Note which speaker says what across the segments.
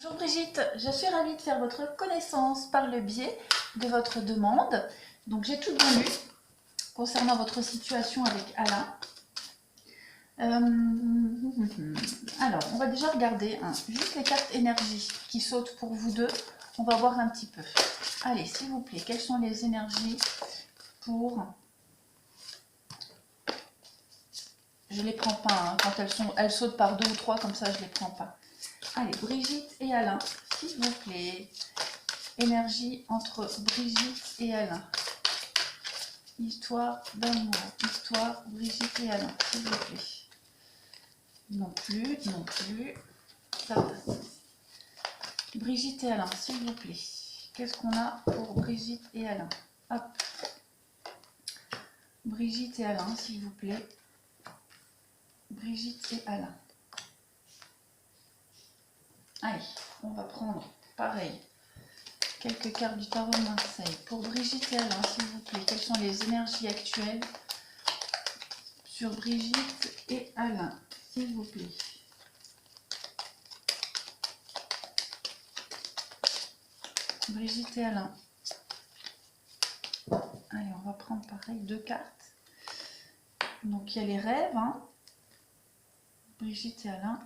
Speaker 1: Bonjour Brigitte, je suis ravie de faire votre connaissance par le biais de votre demande. Donc j'ai tout bien lu concernant votre situation avec Alain. Alors, on va déjà regarder juste les cartes énergie qui sautent pour vous deux. On va voir un petit peu. Allez, s'il vous plaît, quelles sont les énergies pour... Je les prends pas, quand elles sautent par deux ou trois, comme ça je les prends pas. Allez, Brigitte et Alain, s'il vous plaît. Énergie entre Brigitte et Alain. Histoire d'amour. Histoire Brigitte et Alain, s'il vous plaît. Non plus, non plus. Ça passe. Brigitte et Alain, s'il vous plaît. Qu'est-ce qu'on a pour Brigitte et Alain? Hop. Brigitte et Alain, s'il vous plaît. Brigitte et Alain. Allez, on va prendre pareil. Quelques cartes du tarot de Marseille. Pour Brigitte et Alain, s'il vous plaît, quelles sont les énergies actuelles sur Brigitte et Alain, s'il vous plaît. Brigitte et Alain. Allez, on va prendre pareil deux cartes. Donc, il y a les rêves. Brigitte et Alain.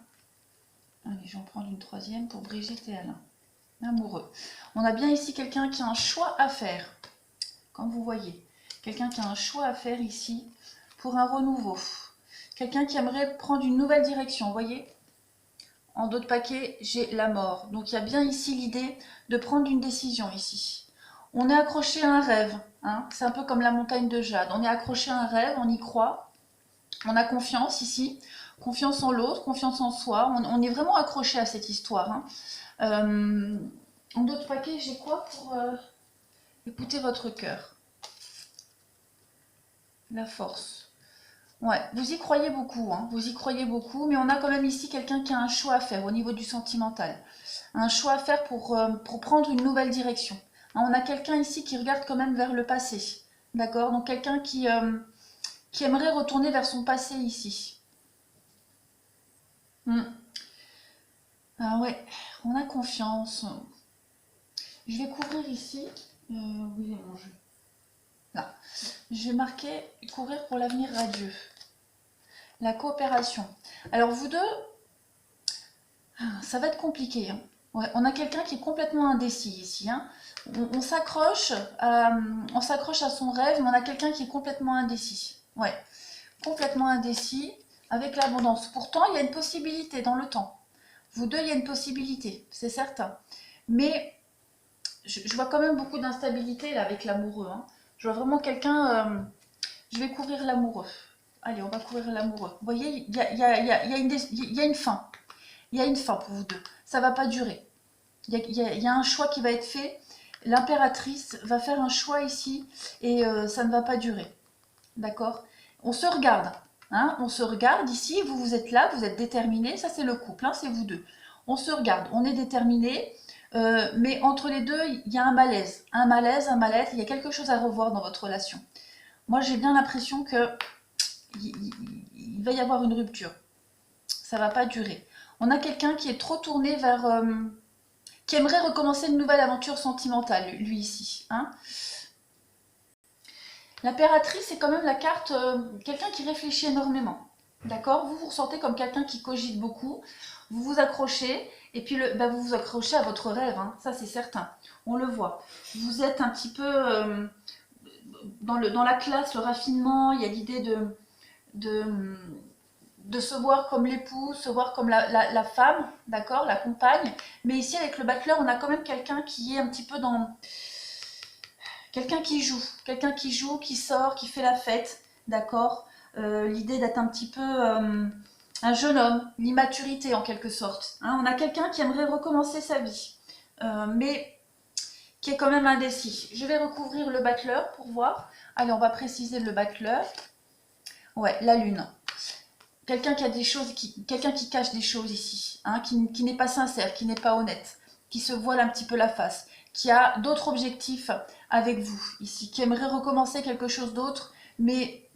Speaker 1: Allez, j'en prends une troisième pour Brigitte et Alain. Amoureux. On a bien ici quelqu'un qui a un choix à faire. Comme vous voyez. Quelqu'un qui a un choix à faire ici pour un renouveau. Quelqu'un qui aimerait prendre une nouvelle direction, vous voyez. En dos de paquet, j'ai la mort. Donc il y a bien ici l'idée de prendre une décision ici. On est accroché à un rêve. C'est un peu comme la montagne de Jade. On est accroché à un rêve, on y croit. On a confiance ici. Confiance en l'autre, confiance en soi. On est vraiment accroché à cette histoire. En dos de paquet, j'ai quoi pour écouter votre cœur? La force. Ouais, vous y croyez beaucoup, vous y croyez beaucoup, mais on a quand même ici quelqu'un qui a un choix à faire au niveau du sentimental. Un choix à faire pour prendre une nouvelle direction. On a quelqu'un ici qui regarde quand même vers le passé. D'accord? Donc quelqu'un qui aimerait retourner vers son passé ici. Ah ouais, on a confiance. Je vais couvrir ici. Oui, est mon jeu. Là. Je vais marquer courir pour l'avenir radieux. La coopération. Alors vous deux, ça va être compliqué. Ouais, on a quelqu'un qui est complètement indécis ici. On s'accroche à son rêve, mais on a quelqu'un qui est complètement indécis. Ouais, complètement indécis avec l'abondance. Pourtant, il y a une possibilité dans le temps. Vous deux, il y a une possibilité, c'est certain. Mais je vois quand même beaucoup d'instabilité là avec l'amoureux. Je vois vraiment quelqu'un... je vais couvrir l'amoureux. Allez, on va couvrir l'amoureux. Vous voyez, il y a une fin. Il y a une fin pour vous deux. Ça va pas durer. Il y a un choix qui va être fait. L'impératrice va faire un choix ici et ça ne va pas durer. D'accord? On se regarde. On se regarde ici. Vous êtes là, vous êtes déterminés. Ça, c'est le couple. C'est vous deux. On se regarde. On est déterminés. Mais entre les deux, il y a un malaise. Un malaise, un mal-être. Il y a quelque chose à revoir dans votre relation. Moi, j'ai bien l'impression que il va y avoir une rupture. Ça va pas durer. On a quelqu'un qui est trop tourné vers... qui aimerait recommencer une nouvelle aventure sentimentale, lui ici. L'impératrice, c'est quand même la carte quelqu'un qui réfléchit énormément. D'accord? Vous vous ressentez comme quelqu'un qui cogite beaucoup. Vous vous accrochez. Et puis, vous vous accrochez à votre rêve. Ça, c'est certain. On le voit. Vous êtes un petit peu dans la classe, le raffinement. Il y a l'idée de se voir comme l'épouse, se voir comme la femme, d'accord, la compagne. Mais ici, avec le battleur, on a quand même quelqu'un qui est un petit peu dans... quelqu'un qui joue, qui sort, qui fait la fête, d'accord. L'idée d'être un petit peu un jeune homme, l'immaturité en quelque sorte. On a quelqu'un qui aimerait recommencer sa vie, mais qui est quand même indécis. Je vais recouvrir le battleur pour voir. Allez, on va préciser le battleur. Ouais, la lune. Quelqu'un qui a des choses, quelqu'un qui cache des choses ici, qui n'est pas sincère, qui n'est pas honnête, qui se voile un petit peu la face, qui a d'autres objectifs avec vous ici, qui aimerait recommencer quelque chose d'autre, mais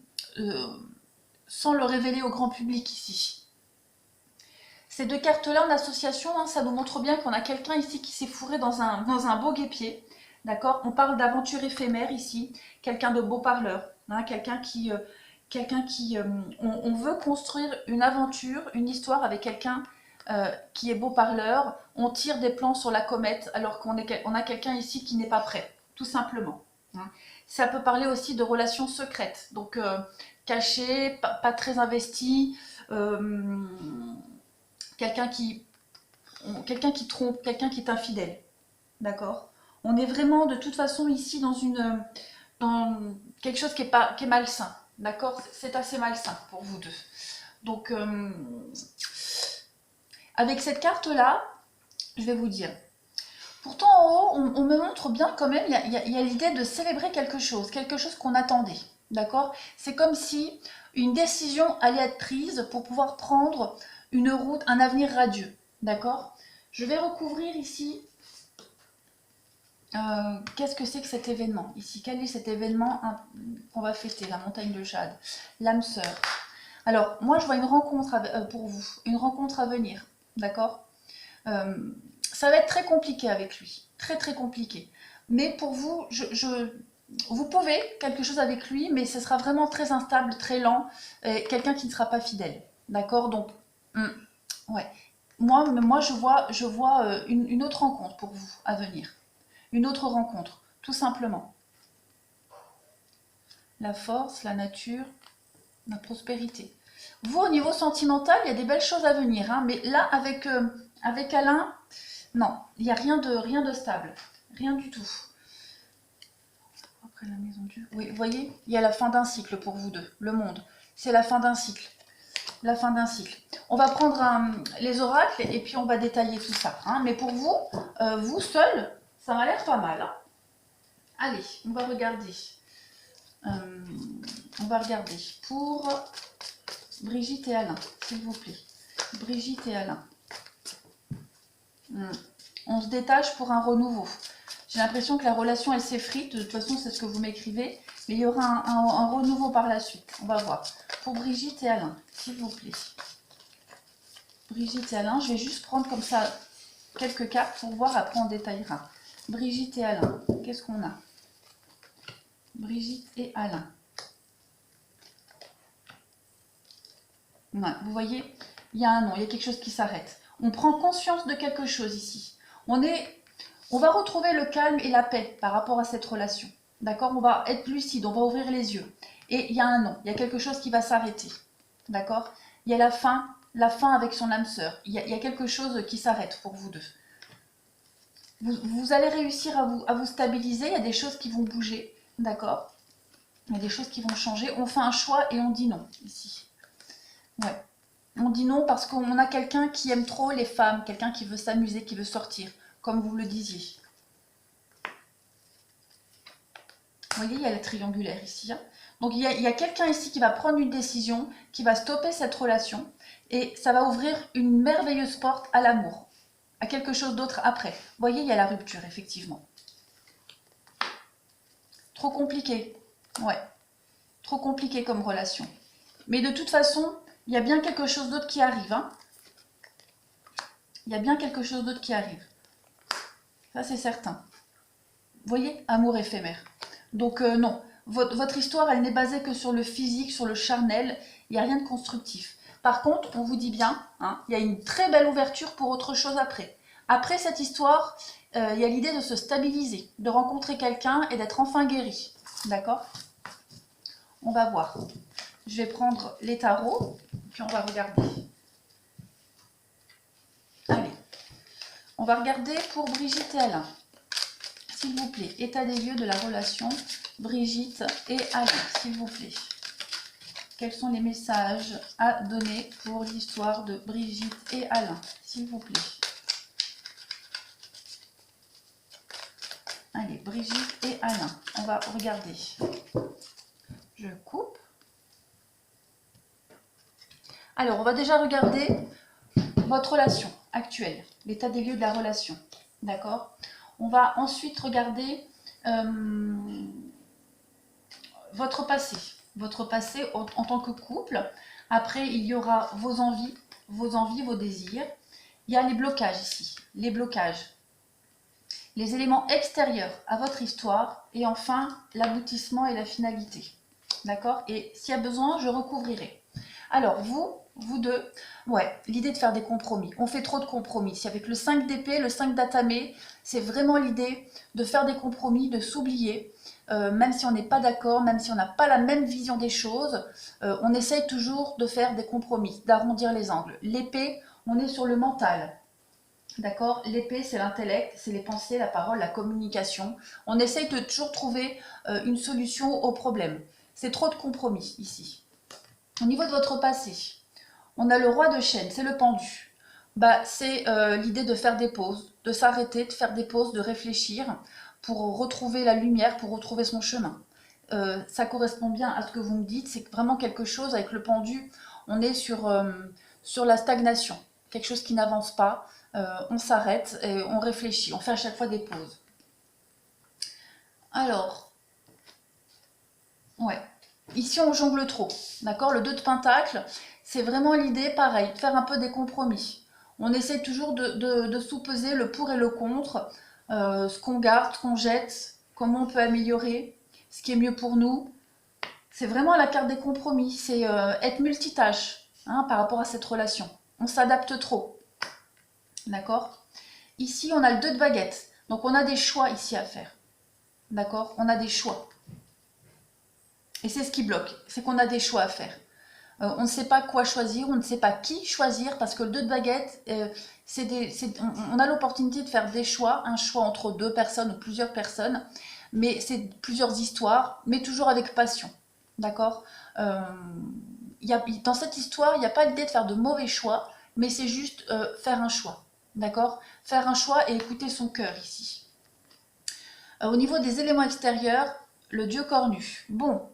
Speaker 1: sans le révéler au grand public ici. Ces deux cartes-là en association, hein, ça nous montre bien qu'on a quelqu'un ici qui s'est fourré dans un beau guêpier. D'accord? On parle d'aventure éphémère ici. Quelqu'un de beau parleur. Hein, quelqu'un qui... on veut construire une aventure, une histoire avec quelqu'un qui est beau parleur. On tire des plans sur la comète alors qu'on a quelqu'un ici qui n'est pas prêt. Tout simplement. Hein. Ça peut parler aussi de relations secrètes. Donc, cachées, pas très investies. Quelqu'un qui trompe, quelqu'un qui est infidèle. D'accord? On est vraiment de toute façon ici dans quelque chose qui est malsain. D'accord? C'est assez malsain pour vous deux. Donc, avec cette carte-là, je vais vous dire. Pourtant, en haut, on me montre bien quand même, il y a l'idée de célébrer quelque chose qu'on attendait. D'accord? C'est comme si une décision allait être prise pour pouvoir prendre une route, un avenir radieux. D'accord? Je vais recouvrir ici. Qu'est-ce que c'est que cet événement ici? Quel est cet événement qu'on va fêter? La montagne de jade, l'âme sœur. Alors, moi, je vois une rencontre pour vous, une rencontre à venir. D'accord? Ça va être très compliqué avec lui. Très, très compliqué. Mais pour vous, vous pouvez quelque chose avec lui, mais ce sera vraiment très instable, très lent. Quelqu'un qui ne sera pas fidèle. D'accord? Donc, ouais. Moi, je vois une autre rencontre pour vous à venir. Une autre rencontre, tout simplement. La force, la nature, la prospérité. Vous, au niveau sentimental, il y a des belles choses à venir. Hein, mais là, avec Alain, non, il n'y a rien de stable. Rien du tout. Après la maison du... Oui, vous voyez, il y a la fin d'un cycle pour vous deux. Le monde, c'est la fin d'un cycle. La fin d'un cycle. On va prendre les oracles et puis on va détailler tout ça. Hein. Mais pour vous, vous seul, ça m'a l'air pas mal. Hein. Allez, on va regarder. Pour Brigitte et Alain, s'il vous plaît. Brigitte et Alain. On se détache pour un renouveau. J'ai l'impression que la relation, elle s'effrite. De toute façon, c'est ce que vous m'écrivez. Mais il y aura un renouveau par la suite. On va voir. Pour Brigitte et Alain, s'il vous plaît. Brigitte et Alain, je vais juste prendre comme ça quelques cartes pour voir, après on détaillera. Brigitte et Alain, qu'est-ce qu'on a? Brigitte et Alain. Ouais, vous voyez, il y a un non, il y a quelque chose qui s'arrête. On prend conscience de quelque chose ici. On va retrouver le calme et la paix par rapport à cette relation. D'accord? On va être lucide, on va ouvrir les yeux. Et il y a un non, il y a quelque chose qui va s'arrêter. D'accord? Il y a la fin avec son âme sœur. Il y a quelque chose qui s'arrête pour vous deux. Vous allez réussir à vous stabiliser, il y a des choses qui vont bouger. D'accord? Il y a des choses qui vont changer. On fait un choix et on dit non, ici. Ouais. On dit non parce qu'on a quelqu'un qui aime trop les femmes, quelqu'un qui veut s'amuser, qui veut sortir, comme vous le disiez. Vous voyez, il y a le triangulaire ici. Hein. Donc, il y a quelqu'un ici qui va prendre une décision, qui va stopper cette relation, et ça va ouvrir une merveilleuse porte à l'amour, à quelque chose d'autre après. Vous voyez, il y a la rupture, effectivement. Trop compliqué. Ouais. Trop compliqué comme relation. Mais de toute façon, il y a bien quelque chose d'autre qui arrive. Hein. Il y a bien quelque chose d'autre qui arrive. Ça, c'est certain. Vous voyez, amour éphémère. Donc, non. Votre histoire, elle n'est basée que sur le physique, sur le charnel. Il n'y a rien de constructif. Par contre, on vous dit bien, hein, il y a une très belle ouverture pour autre chose après. Après cette histoire, il y a l'idée de se stabiliser, de rencontrer quelqu'un et d'être enfin guéri. D'accord? On va voir. Je vais prendre les tarots, puis on va regarder. Allez, on va regarder pour Brigitte et Alain. S'il vous plaît, état des lieux de la relation Brigitte et Alain, s'il vous plaît. Quels sont les messages à donner pour l'histoire de Brigitte et Alain, s'il vous plaît. Allez, Brigitte et Alain, on va regarder. Je coupe. Alors, on va déjà regarder votre relation actuelle, l'état des lieux de la relation. D'accord? On va ensuite regarder votre passé en tant que couple. Après, il y aura vos envies, vos envies, vos désirs. Il y a les blocages ici, les blocages. Les éléments extérieurs à votre histoire. Et enfin, l'aboutissement et la finalité. D'accord? Et s'il y a besoin, je recouvrirai. Alors, vous deux, ouais, l'idée de faire des compromis. On fait trop de compromis. Si avec le 5 d'épée, le 5 d'atamé, c'est vraiment l'idée de faire des compromis, de s'oublier. Même si on n'est pas d'accord, même si on n'a pas la même vision des choses, on essaye toujours de faire des compromis, d'arrondir les angles. L'épée, on est sur le mental. D'accord? L'épée, c'est l'intellect, c'est les pensées, la parole, la communication. On essaye de toujours trouver une solution au problème. C'est trop de compromis ici. Au niveau de votre passé, on a le roi de chaîne, c'est le pendu. Bah, c'est l'idée de faire des pauses, de s'arrêter, de faire des pauses, de réfléchir pour retrouver la lumière, pour retrouver son chemin. Ça correspond bien à ce que vous me dites, c'est vraiment quelque chose avec le pendu, on est sur la stagnation, quelque chose qui n'avance pas, on s'arrête et on réfléchit, on fait à chaque fois des pauses. Alors, ouais. Ici, on jongle trop, d'accord? Le 2 de pentacle, c'est vraiment l'idée, pareil, de faire un peu des compromis. On essaie toujours de sous-peser le pour et le contre, ce qu'on garde, ce qu'on jette, comment on peut améliorer, ce qui est mieux pour nous. C'est vraiment la carte des compromis, c'est être multitâche hein, par rapport à cette relation. On s'adapte trop, d'accord? Ici, on a le 2 de baguette, donc on a des choix ici à faire, d'accord? On a des choix. Et c'est ce qui bloque, c'est qu'on a des choix à faire. On ne sait pas quoi choisir, on ne sait pas qui choisir, parce que le 2 de baguette, on a l'opportunité de faire des choix, un choix entre deux personnes ou plusieurs personnes, mais c'est plusieurs histoires, mais toujours avec passion. D'accord? Dans cette histoire, il n'y a pas l'idée de faire de mauvais choix, mais c'est juste faire un choix. D'accord? Faire un choix et écouter son cœur ici. Au niveau des éléments extérieurs, le dieu cornu. Bon,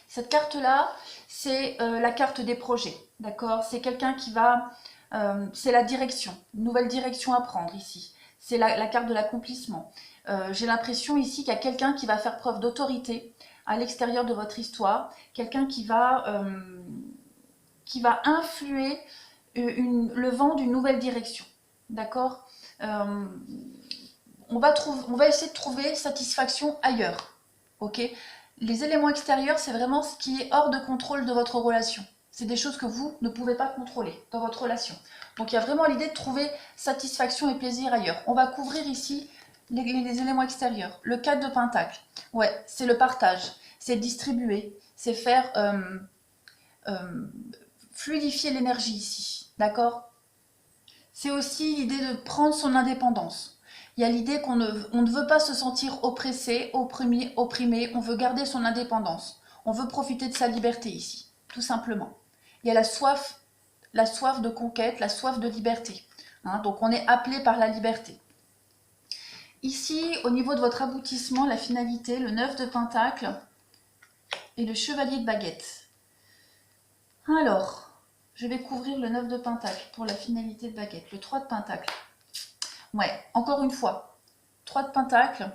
Speaker 1: cette carte-là, c'est la carte des projets, d'accord? C'est quelqu'un qui va... c'est la direction, une nouvelle direction à prendre ici. C'est la carte de l'accomplissement. J'ai l'impression ici qu'il y a quelqu'un qui va faire preuve d'autorité à l'extérieur de votre histoire, quelqu'un qui va influer le vent d'une nouvelle direction, d'accord? On va essayer de trouver satisfaction ailleurs, ok? Les éléments extérieurs, c'est vraiment ce qui est hors de contrôle de votre relation. C'est des choses que vous ne pouvez pas contrôler dans votre relation. Donc il y a vraiment l'idée de trouver satisfaction et plaisir ailleurs. On va couvrir ici les éléments extérieurs. Le 4 de pentacle, ouais, c'est le partage, c'est distribuer, c'est faire fluidifier l'énergie ici, d'accord? C'est aussi l'idée de prendre son indépendance. Il y a l'idée qu'on ne veut pas se sentir oppressé, opprimé, on veut garder son indépendance. On veut profiter de sa liberté ici, tout simplement. Il y a la soif de conquête, la soif de liberté. Hein, donc on est appelé par la liberté. Ici, au niveau de votre aboutissement, la finalité, le 9 de pentacle et le chevalier de baguette. Alors, je vais couvrir le 9 de pentacle pour la finalité de baguette, le 3 de pentacle. Ouais, encore une fois, 3 de pentacle,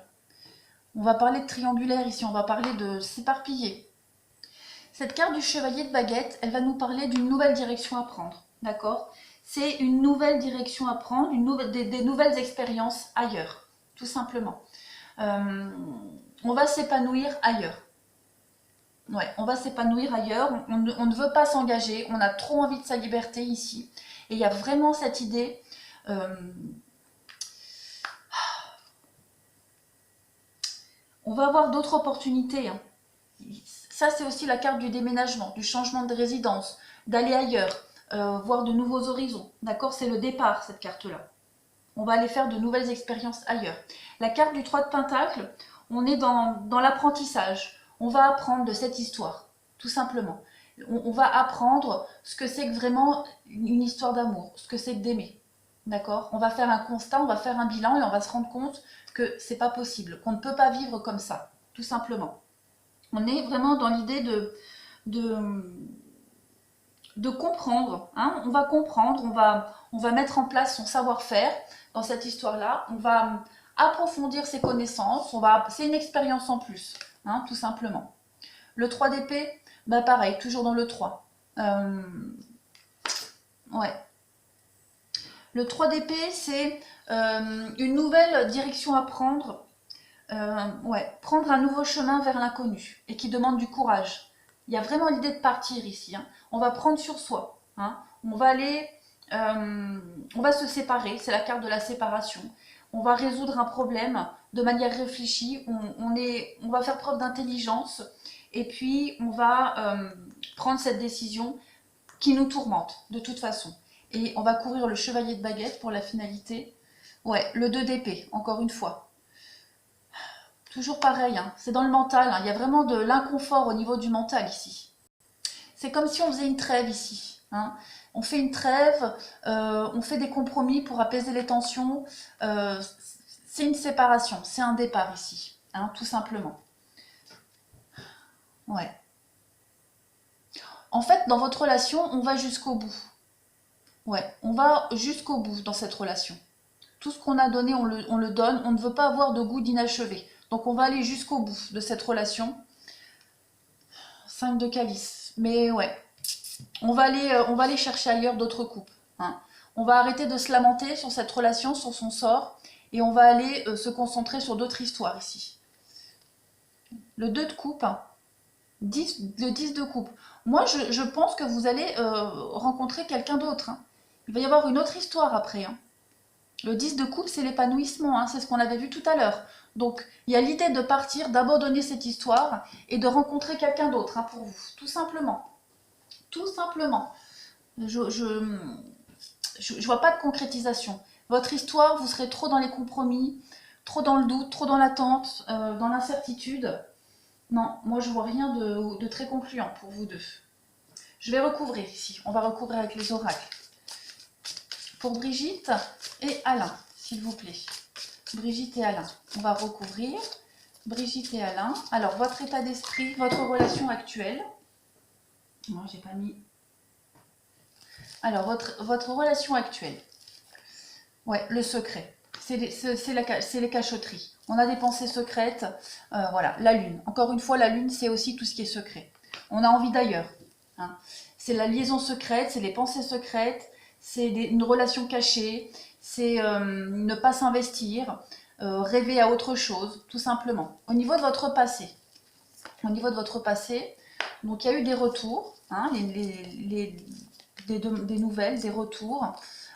Speaker 1: on va parler de triangulaire ici, on va parler de s'éparpiller. Cette carte du chevalier de baguette, elle va nous parler d'une nouvelle direction à prendre, d'accord? C'est une nouvelle direction à prendre, des nouvelles expériences ailleurs, tout simplement. On va s'épanouir ailleurs. Ouais, on va s'épanouir ailleurs, on ne veut pas s'engager, on a trop envie de sa liberté ici. Et il y a vraiment cette idée... on va avoir d'autres opportunités. Hein. Ça, c'est aussi la carte du déménagement, du changement de résidence, d'aller ailleurs, voir de nouveaux horizons. D'accord? C'est le départ, cette carte-là. On va aller faire de nouvelles expériences ailleurs. La carte du 3 de pentacle, on est dans l'apprentissage. On va apprendre de cette histoire, tout simplement. On va apprendre ce que c'est que vraiment une histoire d'amour, ce que c'est que d'aimer. D'accord? On va faire un constat, on va faire un bilan et on va se rendre compte que c'est pas possible, qu'on ne peut pas vivre comme ça, tout simplement. On est vraiment dans l'idée de comprendre. Hein? On va comprendre, on va mettre en place son savoir-faire dans cette histoire-là. On va approfondir ses connaissances. C'est une expérience en plus, hein, tout simplement. Le 3 d'épée, bah pareil, toujours dans le 3. Ouais. Le 3 d'épée, c'est une nouvelle direction à prendre. Ouais, prendre un nouveau chemin vers l'inconnu et qui demande du courage. Il y a vraiment l'idée de partir ici, hein. On va prendre sur soi, hein. On va aller, on va se séparer, c'est la carte de la séparation. On va résoudre un problème de manière réfléchie. On va faire preuve d'intelligence et puis on va prendre cette décision qui nous tourmente de toute façon. Et on va courir le chevalier de baguette pour la finalité. Ouais, le 2 d'épée, encore une fois. Toujours pareil, hein, c'est dans le mental, hein, il y a vraiment de l'inconfort au niveau du mental ici. C'est comme si on faisait une trêve ici, hein. On fait une trêve, on fait des compromis pour apaiser les tensions. euh, c'est une séparation, c'est un départ ici, hein, tout simplement. Ouais. En fait, dans votre relation, on va jusqu'au bout. Ouais, on va jusqu'au bout dans cette relation. Tout ce qu'on a donné, on le donne. On ne veut pas avoir de goût d'inachevé. Donc on va aller jusqu'au bout de cette relation. 5 de calice. Mais ouais, on va aller chercher ailleurs d'autres couples, hein. On va arrêter de se lamenter sur cette relation, sur son sort, et on va aller se concentrer sur d'autres histoires ici. Le 2 de coupe, hein, le 10 de coupe. Moi, je pense que vous allez rencontrer quelqu'un d'autre, hein. Il va y avoir une autre histoire après, hein. Le 10 de coupe, c'est l'épanouissement, hein, c'est ce qu'on avait vu tout à l'heure. Donc, il y a l'idée de partir, d'abandonner cette histoire et de rencontrer quelqu'un d'autre, hein, pour vous, tout simplement. Tout simplement. Je vois pas de concrétisation. Votre histoire, vous serez trop dans les compromis, trop dans le doute, trop dans l'attente, dans l'incertitude. Non, moi je vois rien de très concluant pour vous deux. Je vais recouvrir ici. On va recouvrir avec les oracles. Pour Brigitte et Alain, s'il vous plaît. Brigitte et Alain. On va recouvrir. Brigitte et Alain. Alors, votre état d'esprit, votre relation actuelle. Moi, j'ai pas mis. Alors, votre relation actuelle. Ouais, le secret. C'est les cachotteries. On a des pensées secrètes. Voilà, la lune. Encore une fois, la lune, c'est aussi tout ce qui est secret. On a envie d'ailleurs, hein. C'est la liaison secrète, c'est les pensées secrètes, c'est une relation cachée, c'est ne pas s'investir, rêver à autre chose, tout simplement. Au niveau de votre passé, donc il y a eu des retours, hein, des nouvelles, des retours,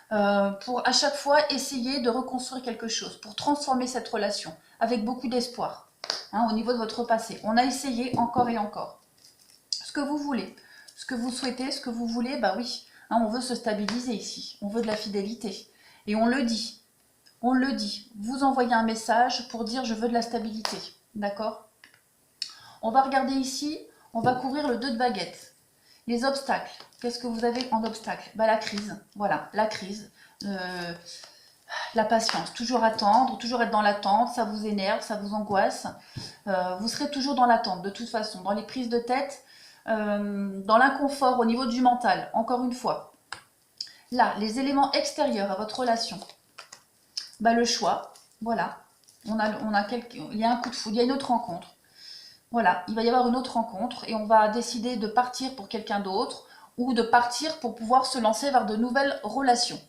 Speaker 1: pour à chaque fois essayer de reconstruire quelque chose, pour transformer cette relation, avec beaucoup d'espoir, hein, au niveau de votre passé. On a essayé encore et encore. Ce que vous voulez, ce que vous souhaitez, ce que vous voulez, bah oui, hein, on veut se stabiliser ici, on veut de la fidélité. Et on le dit, vous envoyez un message pour dire je veux de la stabilité, d'accord? On va regarder ici, on va couvrir le 2 de baguette. Les obstacles, qu'est-ce que vous avez en obstacle? Bah, la crise, voilà, la crise. La patience, toujours attendre, toujours être dans l'attente, ça vous énerve, ça vous angoisse. Vous serez toujours dans l'attente, de toute façon, dans les prises de tête, dans l'inconfort au niveau du mental, encore une fois. Là, les éléments extérieurs à votre relation. Bah, le choix, voilà. Il y a un coup de foudre, il y a une autre rencontre. Voilà, il va y avoir une autre rencontre et on va décider de partir pour quelqu'un d'autre ou de partir pour pouvoir se lancer vers de nouvelles relations.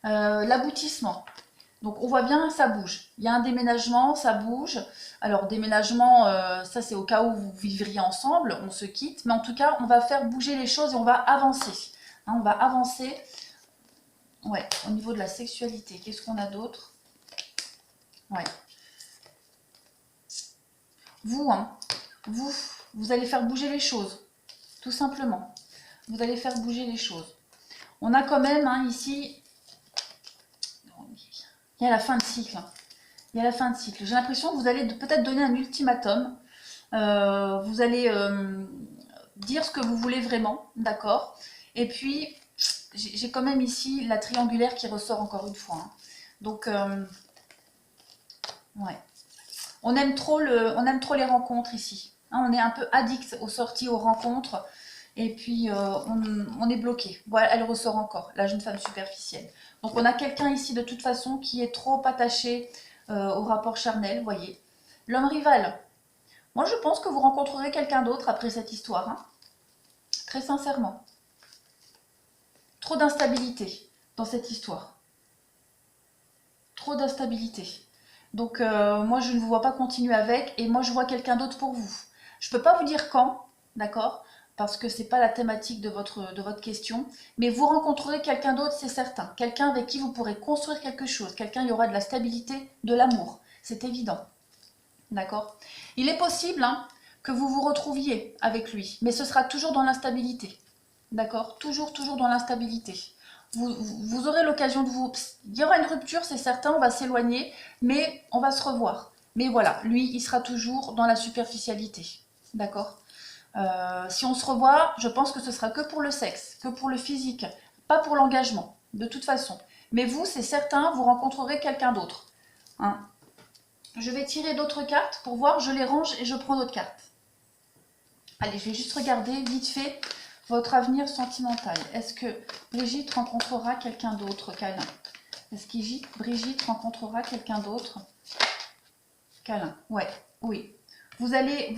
Speaker 1: L'aboutissement. Donc on voit bien, ça bouge. Il y a un déménagement, ça bouge. Alors déménagement, ça c'est au cas où vous vivriez ensemble, on se quitte. Mais en tout cas, on va faire bouger les choses et on va avancer, hein, on va avancer. Ouais, au niveau de la sexualité, qu'est-ce qu'on a d'autre? Ouais. Vous, hein, vous allez faire bouger les choses, tout simplement. Vous allez faire bouger les choses. On a quand même, hein, ici, il y a la fin de cycle, hein. Il y a la fin de cycle. J'ai l'impression que vous allez peut-être donner un ultimatum. Vous allez dire ce que vous voulez vraiment, d'accord? Et puis, j'ai quand même ici la triangulaire qui ressort encore une fois, hein. Donc, ouais. On aime trop les rencontres ici, hein. On est un peu addict aux sorties, aux rencontres. Et puis, on est bloqué. Voilà, elle ressort encore, la jeune femme superficielle. Donc, on a quelqu'un ici, de toute façon, qui est trop attaché au rapport charnel, vous voyez. L'homme rival. Moi, je pense que vous rencontrerez quelqu'un d'autre après cette histoire, hein. Très sincèrement. Trop d'instabilité dans cette histoire. Trop d'instabilité. Donc, moi, je ne vous vois pas continuer avec. Et moi, je vois quelqu'un d'autre pour vous. Je ne peux pas vous dire quand, d'accord? Parce que ce n'est pas la thématique de votre question. Mais vous rencontrerez quelqu'un d'autre, c'est certain. Quelqu'un avec qui vous pourrez construire quelque chose. Quelqu'un, il y aura de la stabilité, de l'amour. C'est évident. D'accord? Il est possible hein, que vous vous retrouviez avec lui. Mais ce sera toujours dans l'instabilité. D'accord? Toujours, toujours dans l'instabilité. Vous aurez l'occasion de vous... Il y aura une rupture, c'est certain, on va s'éloigner, mais on va se revoir. Mais voilà, lui, il sera toujours dans la superficialité. D'accord? Si on se revoit, je pense que ce sera que pour le sexe, que pour le physique, pas pour l'engagement, de toute façon. Mais vous, c'est certain, vous rencontrerez quelqu'un d'autre. Hein? Je vais tirer d'autres cartes pour voir, je les range et je prends d'autres cartes. Allez, je vais juste regarder vite fait votre avenir sentimental. Est-ce que Brigitte rencontrera quelqu'un d'autre câlin? Est-ce que Brigitte rencontrera quelqu'un d'autre câlin? Ouais, oui. Vous allez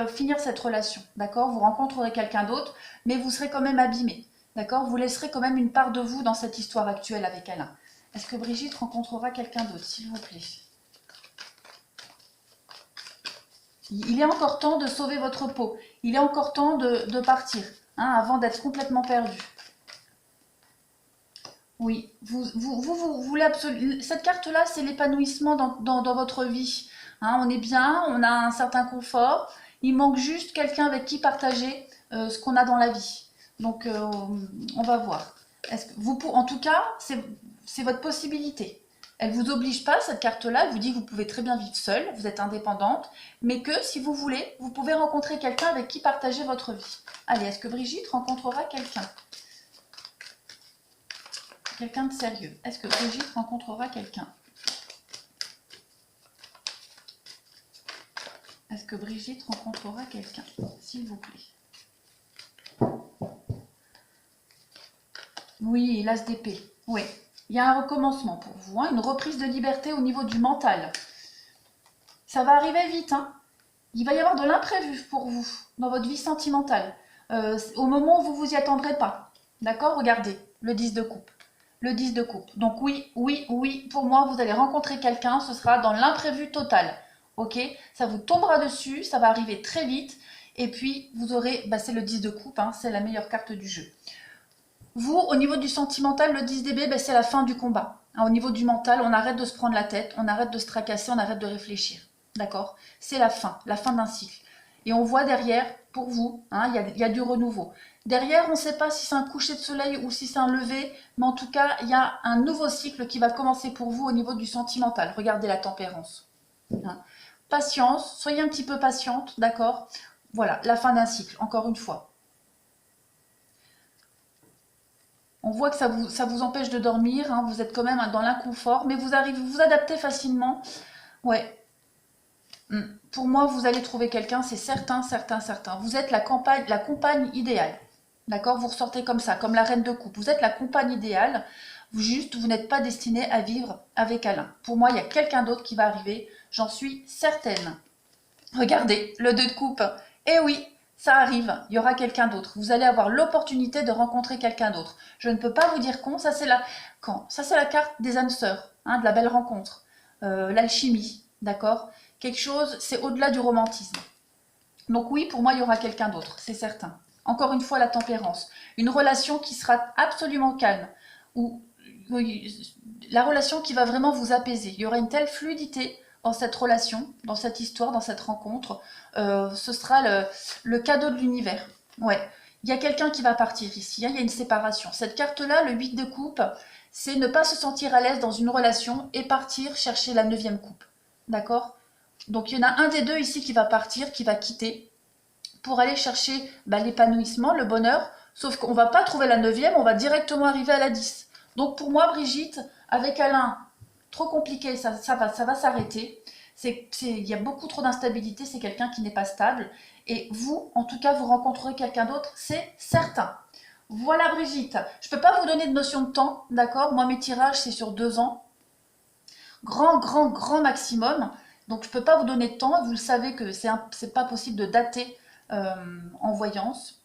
Speaker 1: finir cette relation, d'accord? Vous rencontrerez quelqu'un d'autre, mais vous serez quand même abîmé, d'accord? Vous laisserez quand même une part de vous dans cette histoire actuelle avec Alain. Est-ce que Brigitte rencontrera quelqu'un d'autre, s'il vous plaît? Il est encore temps de sauver votre peau. Il est encore temps de partir, hein, avant d'être complètement perdu. Oui, vous voulez absolument... Cette carte-là, c'est l'épanouissement dans votre vie. Hein, on est bien, on a un certain confort. Il manque juste quelqu'un avec qui partager ce qu'on a dans la vie. Donc, on va voir. En tout cas, c'est votre possibilité. Elle ne vous oblige pas, cette carte-là. Elle vous dit que vous pouvez très bien vivre seule, vous êtes indépendante. Mais que, si vous voulez, vous pouvez rencontrer quelqu'un avec qui partager votre vie. Allez, est-ce que Brigitte rencontrera quelqu'un? Quelqu'un de sérieux. Est-ce que Brigitte rencontrera quelqu'un? Est-ce que Brigitte rencontrera quelqu'un? S'il vous plaît. Oui, l'as d'épée. Oui. Il y a un recommencement pour vous, hein, une reprise de liberté au niveau du mental. Ça va arriver vite. Hein. Il va y avoir de l'imprévu pour vous dans votre vie sentimentale. Au moment où vous vous y attendrez pas. D'accord? Regardez, le 10 de coupe. Le 10 de coupe. Donc oui, oui, oui, pour moi, vous allez rencontrer quelqu'un, ce sera dans l'imprévu total. Ok? Ça vous tombera dessus, ça va arriver très vite. Et puis, vous aurez, c'est le 10 de coupe, hein, c'est la meilleure carte du jeu. Vous, au niveau du sentimental, le 10 DB, c'est la fin du combat. Hein, au niveau du mental, on arrête de se prendre la tête, on arrête de se tracasser, on arrête de réfléchir. D'accord? C'est la fin d'un cycle. Et on voit derrière, pour vous, hein, il y a du renouveau. Derrière, on ne sait pas si c'est un coucher de soleil ou si c'est un lever, mais en tout cas, il y a un nouveau cycle qui va commencer pour vous au niveau du sentimental. Regardez la tempérance. Hein. Patience, soyez un petit peu patiente, d'accord? Voilà, la fin d'un cycle, encore une fois. On voit que ça vous empêche de dormir, hein, vous êtes quand même dans l'inconfort, mais vous arrivez, vous adaptez facilement. Ouais. Pour moi, vous allez trouver quelqu'un, c'est certain, certain, certain. Vous êtes la compagne idéale. D'accord? Vous ressortez comme ça, comme la reine de coupe. Vous êtes la compagne idéale. Vous n'êtes pas destiné à vivre avec Alain. Pour moi, il y a quelqu'un d'autre qui va arriver. J'en suis certaine. Regardez, le 2 de coupe. Eh oui, ça arrive. Il y aura quelqu'un d'autre. Vous allez avoir l'opportunité de rencontrer quelqu'un d'autre. Je ne peux pas vous dire quand. Ça, c'est la carte des âmes sœurs, hein, de la belle rencontre. L'alchimie, d'accord? Quelque chose, c'est au-delà du romantisme. Donc oui, pour moi, il y aura quelqu'un d'autre, c'est certain. Encore une fois, la tempérance. Une relation qui sera absolument calme. Ou la relation qui va vraiment vous apaiser. Il y aura une telle fluidité dans cette relation, dans cette histoire, dans cette rencontre. Ce sera le cadeau de l'univers. Ouais. Il y a quelqu'un qui va partir ici, hein, il y a une séparation. Cette carte-là, le 8 de coupe, c'est ne pas se sentir à l'aise dans une relation et partir chercher la 9e coupe. D'accord? Donc il y en a un des deux ici qui va partir, qui va quitter, pour aller chercher l'épanouissement, le bonheur, sauf qu'on ne va pas trouver la 9e, on va directement arriver à la 10. Donc pour moi, Brigitte, avec Alain, trop compliqué, ça va s'arrêter. Il y a beaucoup trop d'instabilité, c'est quelqu'un qui n'est pas stable. Et vous, en tout cas, vous rencontrerez quelqu'un d'autre, c'est certain. Voilà Brigitte, je ne peux pas vous donner de notion de temps, d'accord? Moi, mes tirages, c'est sur 2 ans. Grand maximum. Donc je ne peux pas vous donner de temps, vous le savez que c'est pas possible de dater en voyance,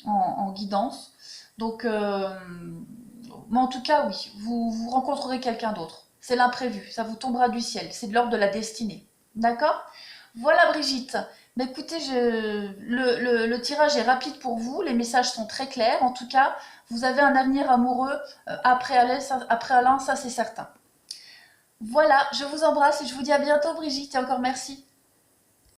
Speaker 1: en guidance. Donc, mais en tout cas, oui, vous rencontrerez quelqu'un d'autre. C'est l'imprévu, ça vous tombera du ciel, c'est de l'ordre de la destinée. D'accord? Voilà Brigitte. Mais écoutez, le tirage est rapide pour vous, les messages sont très clairs. En tout cas, vous avez un avenir amoureux après Alain, ça c'est certain. Voilà, je vous embrasse et je vous dis à bientôt Brigitte et encore merci.